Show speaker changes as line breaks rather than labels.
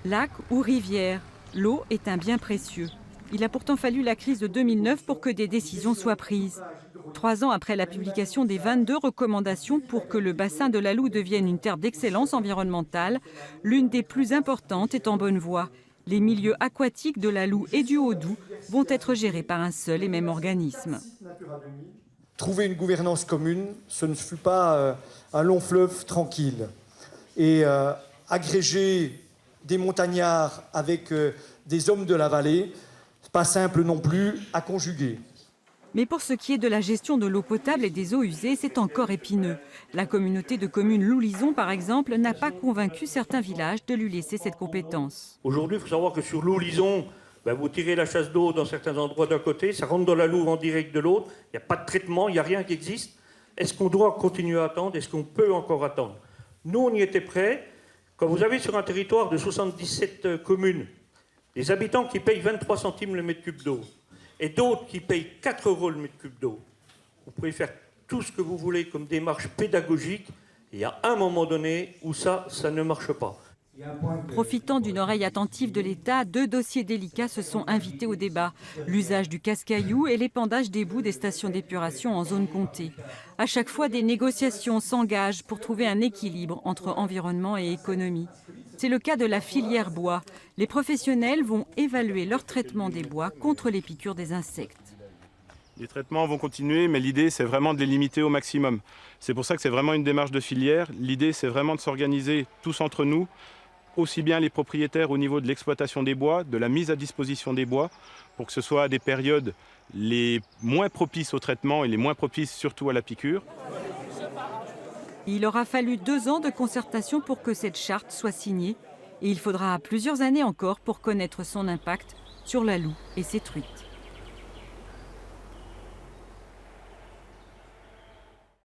Lac ou rivière, l'eau est un bien précieux. Il a pourtant fallu la crise de 2009 pour que des décisions soient prises. 3 ans après la publication des 22 recommandations pour que le bassin de la Loue devienne une terre d'excellence environnementale, l'une des plus importantes est en bonne voie. Les milieux aquatiques de la Loue et du Haut-Doubs vont être gérés par un seul et même organisme.
Trouver une gouvernance commune, ce ne fut pas un long fleuve tranquille. Et agréger des montagnards avec des hommes de la vallée, c'est pas simple non plus à conjuguer.
Mais pour ce qui est de la gestion de l'eau potable et des eaux usées, c'est encore épineux. La communauté de communes Loulison, par exemple, n'a pas convaincu certains villages de lui laisser cette compétence.
Aujourd'hui, il faut savoir que sur Loulison, vous tirez la chasse d'eau dans certains endroits d'un côté, ça rentre dans la Loue en direct de l'autre, il n'y a pas de traitement, il n'y a rien qui existe. Est-ce qu'on doit continuer à attendre? Est-ce qu'on peut encore attendre? Nous, on y était prêts. Quand vous avez sur un territoire de 77 communes des habitants qui payent 23 centimes le mètre cube d'eau et d'autres qui payent 4 € le mètre cube d'eau, vous pouvez faire tout ce que vous voulez comme démarche pédagogique. Il y a un moment donné où ça ne marche pas.
Profitant d'une oreille attentive de l'État, 2 dossiers délicats se sont invités au débat. L'usage du casse-caillou et l'épandage des boues des stations d'épuration en zone comptée. À chaque fois, des négociations s'engagent pour trouver un équilibre entre environnement et économie. C'est le cas de la filière bois. Les professionnels vont évaluer leur traitement des bois contre les piqûres des insectes.
Les traitements vont continuer, mais l'idée, c'est vraiment de les limiter au maximum. C'est pour ça que c'est vraiment une démarche de filière. L'idée, c'est vraiment de s'organiser tous entre nous, aussi bien les propriétaires au niveau de l'exploitation des bois, de la mise à disposition des bois, pour que ce soit à des périodes les moins propices au traitement et les moins propices surtout à la piqûre.
Il aura fallu 2 ans de concertation pour que cette charte soit signée. Et il faudra plusieurs années encore pour connaître son impact sur la Loue et ses truites.